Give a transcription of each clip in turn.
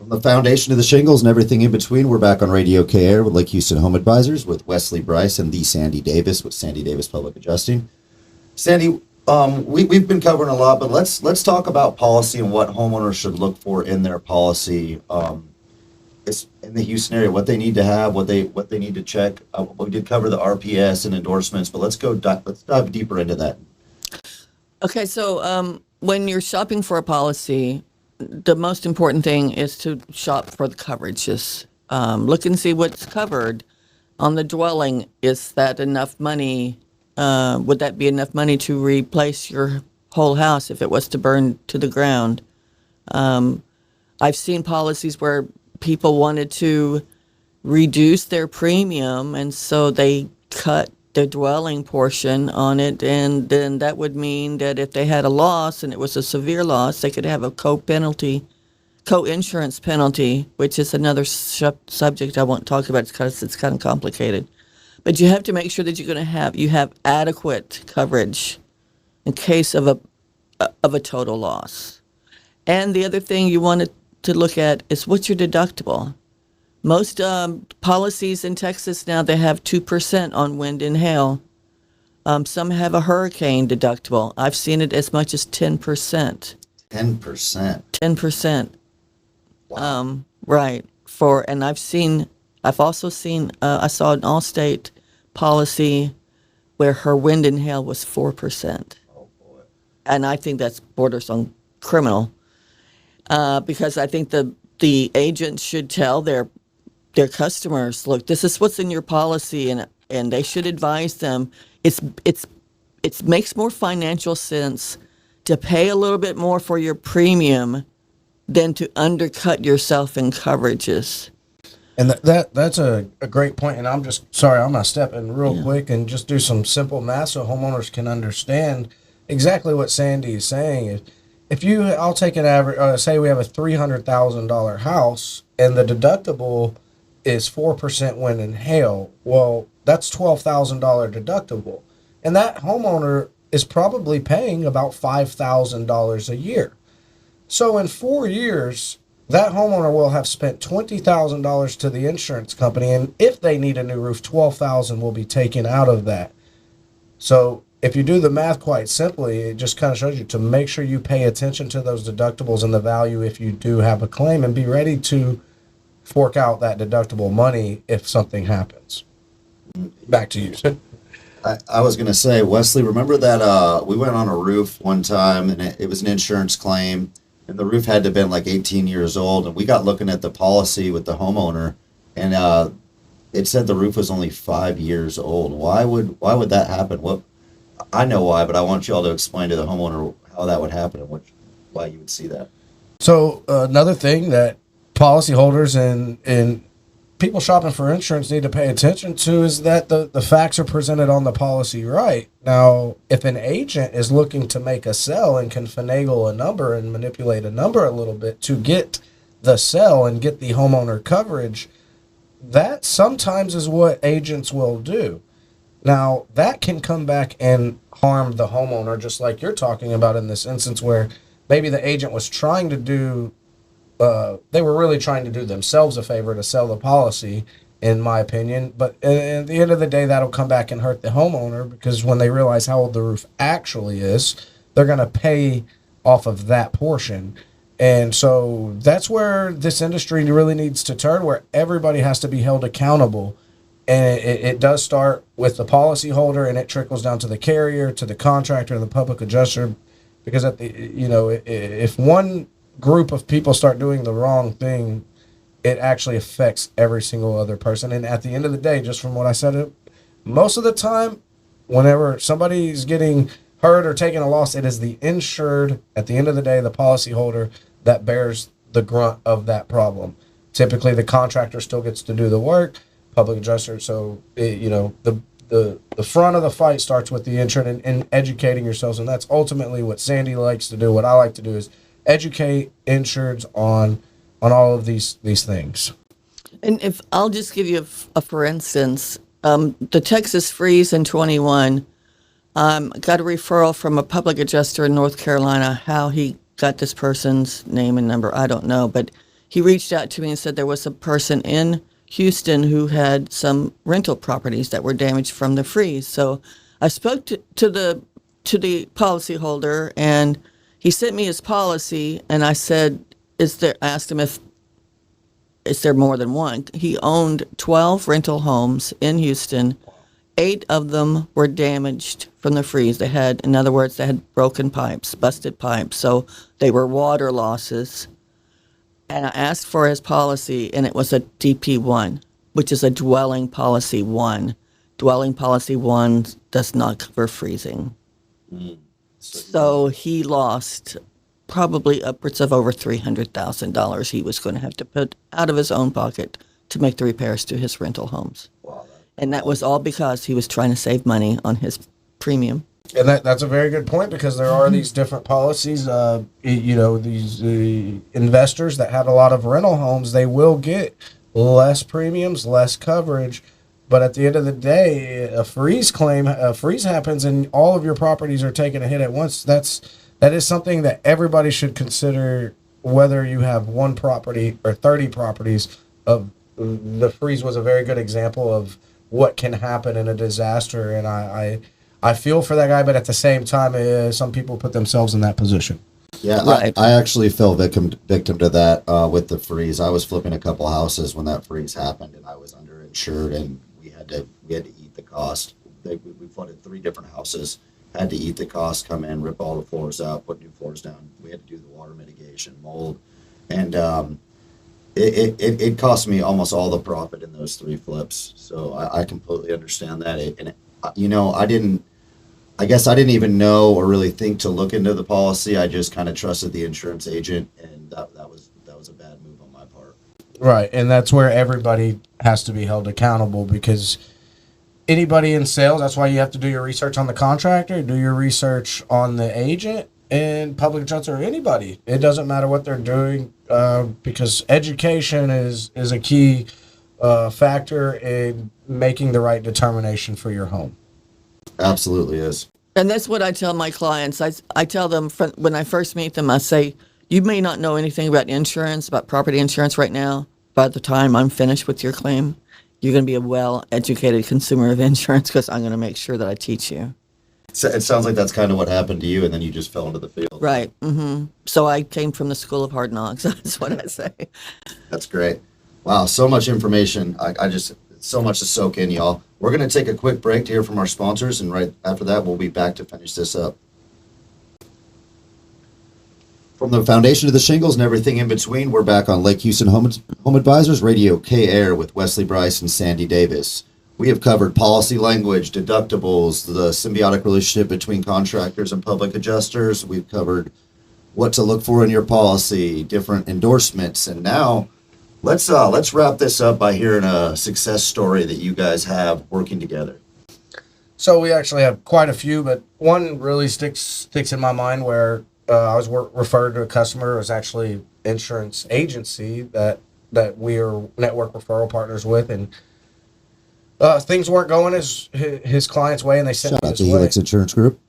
From the foundation to the shingles and everything in between, we're back on Radio KAIR with Lake Houston Home Advisors with Wesley, Brice, and the Sandy Davis with Sandy Davis Public Adjusting. Sandy, we've been covering a lot, but let's talk about policy and what homeowners should look for in their policy. It's in the Houston area, what they need to have, what they need to check. We did cover the RPS and endorsements, but let's dive deeper into that. Okay, so when you're shopping for a policy, the most important thing is to shop for the coverages. Look and see what's covered on the dwelling. Is that enough money? Would that be enough money to replace your whole house if it was to burn to the ground? I've seen policies where people wanted to reduce their premium, and so they cut the dwelling portion on it, and then that would mean that if they had a loss and it was a severe loss, they could have a co-insurance penalty, which is another subject I won't talk about because it's kind of complicated. But you have to make sure that you have adequate coverage in case of a total loss. And the other thing you want to look at is what's your deductible. Most policies in Texas now, they have 2% on wind and hail. Some have a hurricane deductible. I've seen it as much as 10%. 10%. 10%. Wow. Right. I've also seen, I saw an Allstate policy where her wind and hail was 4%. Oh boy. And I think that's borders on criminal. Because I think the agents should tell their customers, look, this is what's in your policy, and they should advise them. It makes more financial sense to pay a little bit more for your premium than to undercut yourself in coverages. And that's a great point. And I'm going to step in real quick and just do some simple math so homeowners can understand exactly what Sandy is saying. I'll take an average, say we have a $300,000 house and the deductible is 4% wind and hail. Well, that's $12,000 deductible. And that homeowner is probably paying about $5,000 a year. So in 4 years, that homeowner will have spent $20,000 to the insurance company. And if they need a new roof, $12,000 will be taken out of that. So if you do the math quite simply, it just kind of shows you to make sure you pay attention to those deductibles and the value if you do have a claim, and be ready to fork out that deductible money if something happens. Back to you. I was going to say, Wesley, remember that we went on a roof one time, and it was an insurance claim, and the roof had to have been like 18 years old, and we got looking at the policy with the homeowner, and it said the roof was only 5 years old. Why would that happen? I know why, but I want you all to explain to the homeowner how that would happen and why you would see that. So another thing that policyholders and people shopping for insurance need to pay attention to is that the facts are presented on the policy right. Now, if an agent is looking to make a sell and can finagle a number and manipulate a number a little bit to get the sell and get the homeowner coverage, that sometimes is what agents will do. Now, that can come back and harm the homeowner, just like you're talking about in this instance where maybe the agent was trying to do, they were really trying to do themselves a favor to sell the policy, in my opinion. But at the end of the day, that'll come back and hurt the homeowner, because when they realize how old the roof actually is, they're going to pay off of that portion. And so that's where this industry really needs to turn, where everybody has to be held accountable. And it does start with the policyholder, and it trickles down to the carrier, to the contractor, and the public adjuster. Because if one group of people start doing the wrong thing, it actually affects every single other person. And at the end of the day, just from what I said, most of the time, whenever somebody's getting hurt or taking a loss, it is the insured, at the end of the day, the policyholder, that bears the grunt of that problem. Typically, the contractor still gets to do the work, public adjuster. So, the front of the fight starts with the insured and educating yourselves. And that's ultimately what Sandy likes to do. What I like to do is educate insureds on all of these things. And if I'll just give you a for instance, the Texas freeze in 21, got a referral from a public adjuster in North Carolina. How he got this person's name and number, I don't know, but he reached out to me and said there was a person in Houston who had some rental properties that were damaged from the freeze. So I spoke to the policyholder, and he sent me his policy, and I said, I asked him if is there more than one. He owned 12 rental homes in Houston. 8 of them were damaged from the freeze. In other words, they had broken pipes, busted pipes. So they were water losses. And I asked for his policy, and it was a DP1, which is a dwelling policy 1. Dwelling policy 1 does not cover freezing. So he lost probably upwards of over $300,000 he was going to have to put out of his own pocket to make the repairs to his rental homes. Wow. And that was all because he was trying to save money on his premium. And that's a very good point, because there are these different policies. These investors that have a lot of rental homes, they will get less premiums, less coverage. But at the end of the day, a freeze happens and all of your properties are taking a hit at once. That is something that everybody should consider, whether you have one property or 30 properties. The freeze was a very good example of what can happen in a disaster. And I feel for that guy, but at the same time, some people put themselves in that position. Yeah, Right. I actually fell victim to that with the freeze. I was flipping a couple houses when that freeze happened, and I was underinsured, and we had to eat the cost. We flooded 3 different houses, had to eat the cost, come in, rip all the floors out, put new floors down. We had to do the water mitigation, mold, and it cost me almost all the profit in those 3 flips. So I completely understand that. I guess I didn't even know or really think to look into the policy. I just kind of trusted the insurance agent, and that was a bad move on my part. Right, and that's where everybody has to be held accountable, because anybody in sales, that's why you have to do your research on the contractor, do your research on the agent, and public insurance, or anybody. It doesn't matter what they're doing, because education is a key factor in making the right determination for your home. Absolutely is. And that's what I tell my clients. I tell them when I first meet them, I say, you may not know anything about insurance, about property insurance right now. By the time I'm finished with your claim, you're going to be a well-educated consumer of insurance, because I'm going to make sure that I teach you. So it sounds like that's kind of what happened to you, and then you just fell into the field. Right. So I came from the school of hard knocks. That's what I say. That's great. Wow, so much information. I just, so much to soak in, y'all. We're going to take a quick break to hear from our sponsors, and right after that, we'll be back to finish this up. From the foundation to the shingles and everything in between, we're back on Lake Houston Home Advisors Radio KAIR with Wesley, Brice, and Sandy Davis. We have covered policy language, deductibles, the symbiotic relationship between contractors and public adjusters. We've covered what to look for in your policy, different endorsements, and now let's wrap this up by hearing a success story that you guys have working together. So we actually have quite a few, but one really sticks in my mind where I was referred to a customer. It was actually insurance agency that we are network referral partners with, and things weren't going his client's way, and they sent Shout me out his to way. Helix Insurance Group.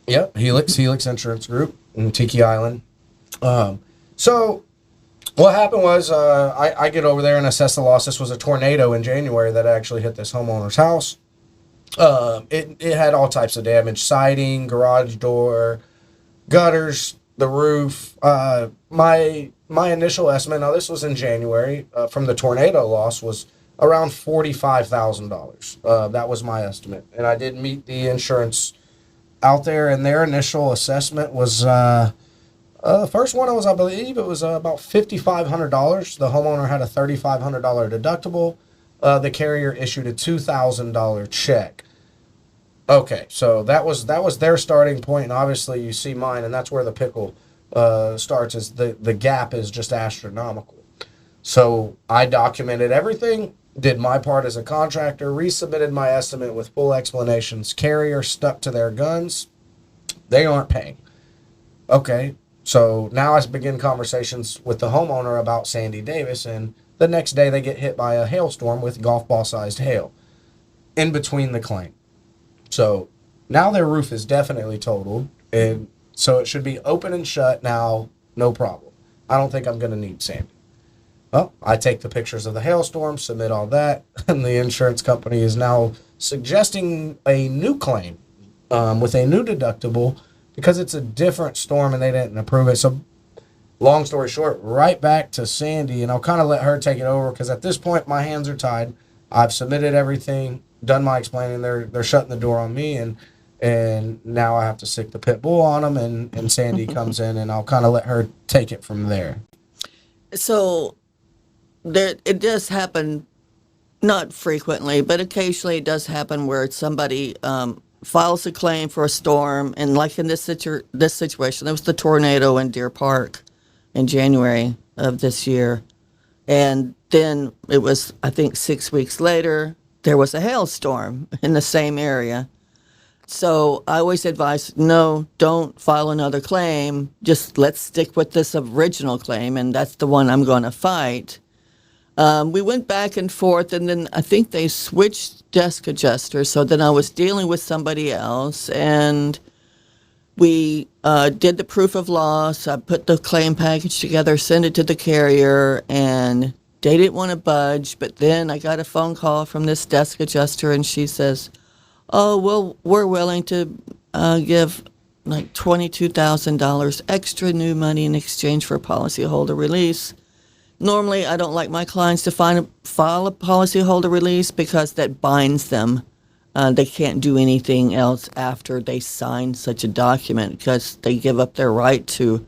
Yep, Helix Insurance Group in Tiki Island. So what happened was I get over there and assess the loss. This was a tornado in January that actually hit this homeowner's house. It had all types of damage: siding, garage door, gutters, the roof. My initial estimate, now this was in January, from the tornado loss was around $45,000. That was my estimate, and I did meet the insurance out there, and their initial assessment was the first one I believe it was about $5,500. The homeowner had a $3,500 deductible. The carrier issued a $2,000 check. Okay, so that was their starting point, and obviously you see mine, and that's where the pickle starts. Is the gap is just astronomical. So I documented everything, did my part as a contractor, resubmitted my estimate with full explanations. Carrier stuck to their guns. They aren't paying. Okay, so now I begin conversations with the homeowner about Sandy Davis, and the next day they get hit by a hailstorm with golf ball sized hail in between the claim. So now their roof is definitely totaled, and so it should be open and shut now, no problem. I don't think I'm going to need Sandy. Well, I take the pictures of the hailstorm, submit all that, and the insurance company is now suggesting a new claim with a new deductible because it's a different storm and they didn't approve it. So, long story short, right back to Sandy, and I'll kind of let her take it over because at this point my hands are tied. I've submitted everything, done my explaining. They're shutting the door on me, and now I have to stick the pit bull on them, and Sandy comes in, and I'll kind of let her take it from there. So it does happen, not frequently, but occasionally it does happen where somebody files a claim for a storm, and like in this situation, there was the tornado in Deer Park in January of this year, and then it was, I think, 6 weeks later, there was a hailstorm in the same area. So I always advise, no, don't file another claim. Just let's stick with this original claim, and that's the one I'm going to fight. We went back and forth, and then I think they switched desk adjusters. So then I was dealing with somebody else, and we did the proof of loss. I put the claim package together, sent it to the carrier, and they didn't want to budge. But then I got a phone call from this desk adjuster, and she says, oh, well, we're willing to give like $22,000 extra new money in exchange for policyholder release. Normally, I don't like my clients to file a policyholder release because that binds them. They can't do anything else after they sign such a document because they give up their right to,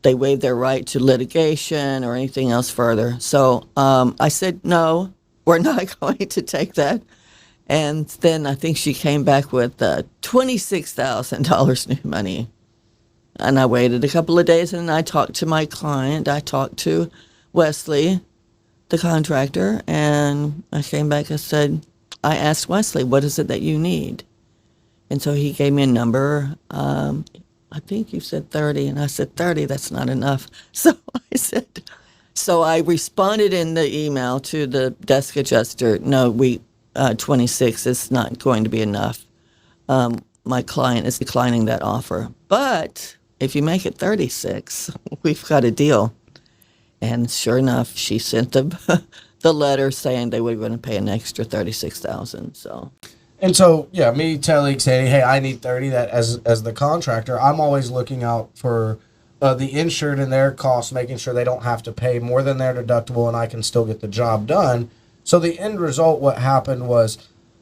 they waive their right to litigation or anything else further. So I said, no, we're not going to take that. And then I think she came back with $26,000 new money. And I waited a couple of days, and I talked to my client. I talked to Wesley, the contractor, and I came back and said, I asked Wesley, what is it that you need? And so he gave me a number. I think you said 30, and I said, 30, that's not enough. So I responded in the email to the desk adjuster, no, 26 is not going to be enough. My client is declining that offer. But if you make it 36, we've got a deal. And sure enough, she sent the letter saying they were going to pay an extra $36,000. So, and so yeah, me telling Sandy, hey, I need 30. That as the contractor, I'm always looking out for the insured and their costs, making sure they don't have to pay more than their deductible, and I can still get the job done. So the end result, what happened was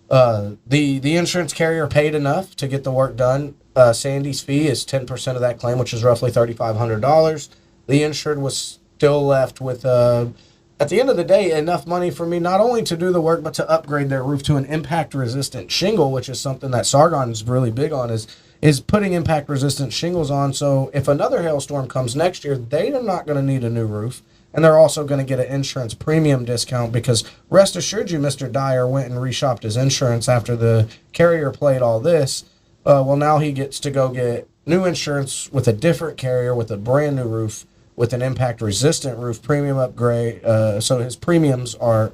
the insurance carrier paid enough to get the work done. Sandy's fee is 10% of that claim, which is roughly $3,500. The insured was still left with, at the end of the day, enough money for me not only to do the work, but to upgrade their roof to an impact-resistant shingle, which is something that Sargon is really big on, is putting impact-resistant shingles on. So if another hailstorm comes next year, they are not going to need a new roof. And they're also going to get an insurance premium discount because rest assured you, Mr. Dyer went and reshopped his insurance after the carrier played all this. Well, now he gets to go get new insurance with a different carrier with a brand new roof with an impact-resistant roof premium upgrade. So his premiums are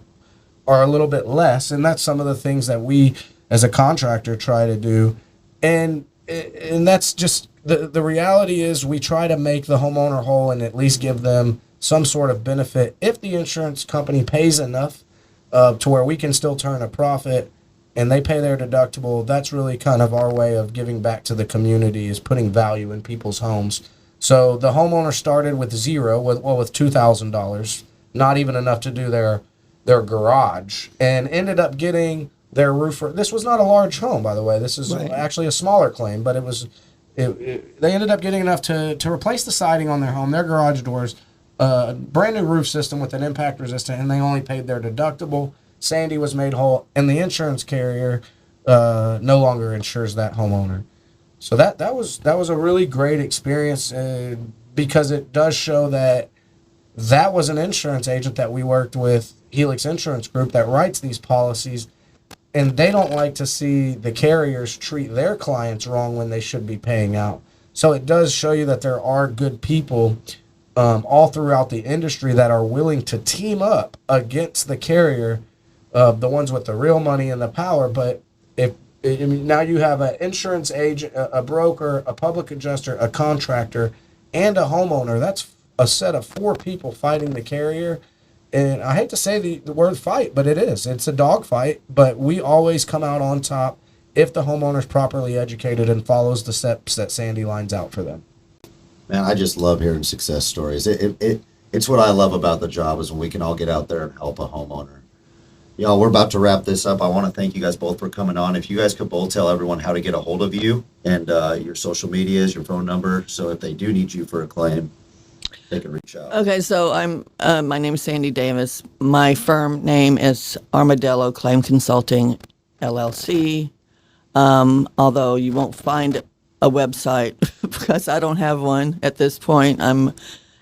a little bit less. And that's some of the things that we as a contractor try to do. And that's just the reality is we try to make the homeowner whole and at least give them some sort of benefit if the insurance company pays enough to where we can still turn a profit and they pay their deductible. That's really kind of our way of giving back to the community, is putting value in people's homes. So the homeowner started with zero, with $2,000, not even enough to do their garage, and ended up getting their roof. This was not a large home, by the way. This is actually a smaller claim, but they ended up getting enough to replace the siding on their home, their garage doors, brand new roof system with an impact resistant, and they only paid their deductible. Sandy was made whole, and the insurance carrier no longer insures that homeowner. So that was a really great experience because it does show that was an insurance agent that we worked with, Helix Insurance Group, that writes these policies, and they don't like to see the carriers treat their clients wrong when they should be paying out. So it does show you that there are good people all throughout the industry that are willing to team up against the carrier, the ones with the real money and the power. But now you have an insurance agent, a broker, a public adjuster, a contractor, and a homeowner. That's a set of 4 people fighting the carrier. and I hate to say the word fight, but it is. It's a dog fight, but we always come out on top if the homeowner's properly educated and follows the steps that Sandy lines out for them. Man, I just love hearing success stories. It's what I love about the job is when we can all get out there and help a homeowner. Y'all, we're about to wrap this up. I want to thank you guys both for coming on. If you guys could both tell everyone how to get a hold of you and your social medias, your phone number, so if they do need you for a claim, they can reach out. Okay, so my name is Sandy Davis. My firm name is Armadillo Claim Consulting, LLC. Although you won't find a website because I don't have one at this point. I'm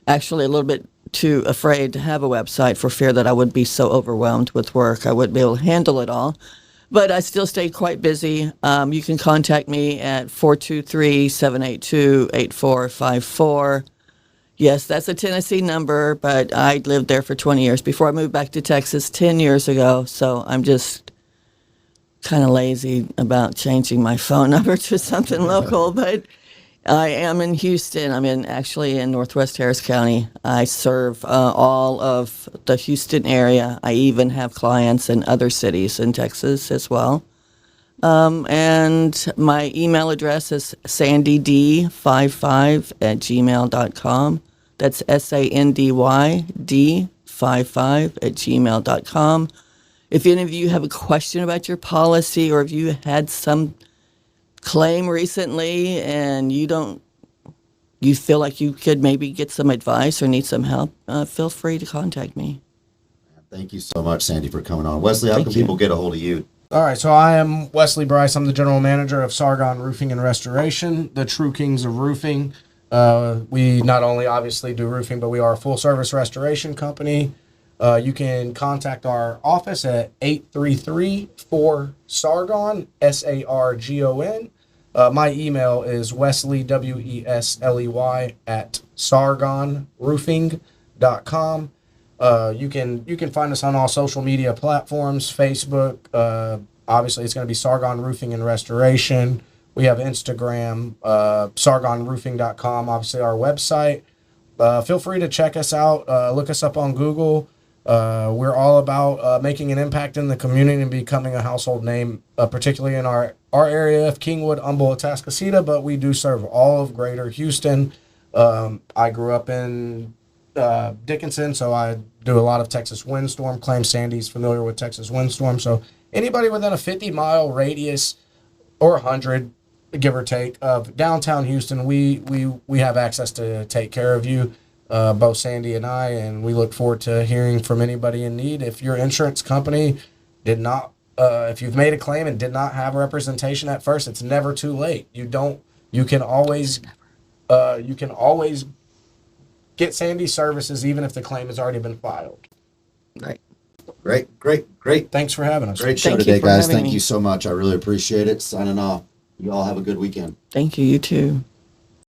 actually a little bit too afraid to have a website for fear that I would be so overwhelmed with work I wouldn't be able to handle it all. But I still stay quite busy. You can contact me at 423-782-8454. Yes, that's a Tennessee number, but I lived there for 20 years before I moved back to Texas 10 years ago. So I'm just kind of lazy about changing my phone number to something local, but I am in Houston. Actually in Northwest Harris County. I serve all of the Houston area. I even have clients in other cities in Texas as well. And my email address is sandyd55@gmail.com. That's SANDYD55@gmail.com. If any of you have a question about your policy, or if you had some claim recently and you feel like you could maybe get some advice or need some help, feel free to contact me. Thank you so much, Sandy, for coming on. Wesley, how Thank can you. people get a hold of you? All right, so I am Wesley Brice. I'm the general manager of Sargon Roofing and Restoration, the true kings of roofing. We not only obviously do roofing, but we are a full-service restoration company. You can contact our office at 833-4-SARGON, SARGON. My email is Wesley, WESLEY, at sargonroofing.com. You can find us on all social media platforms, Facebook. Obviously, it's going to be Sargon Roofing and Restoration. We have Instagram, sargonroofing.com, obviously our website. Feel free to check us out. Look us up on Google. We're all about making an impact in the community and becoming a household name, particularly in our area of Kingwood, Humboldt, Atascocita, but we do serve all of Greater Houston. I grew up in Dickinson, so I do a lot of Texas windstorm claims. Sandy's familiar with Texas windstorm, so anybody within a 50-mile radius or 100, give or take, of downtown Houston, we have access to take care of you, both Sandy and I, and we look forward to hearing from anybody in need. If your insurance company did not, if you've made a claim and did not have representation at first, it's never too late. You can always get Sandy's services even if the claim has already been filed. Right. Great. Thanks for having us. Great show Thank you today, for guys. having Thank me. you so much. I really appreciate it. Signing off. You all have a good weekend. Thank you. You too.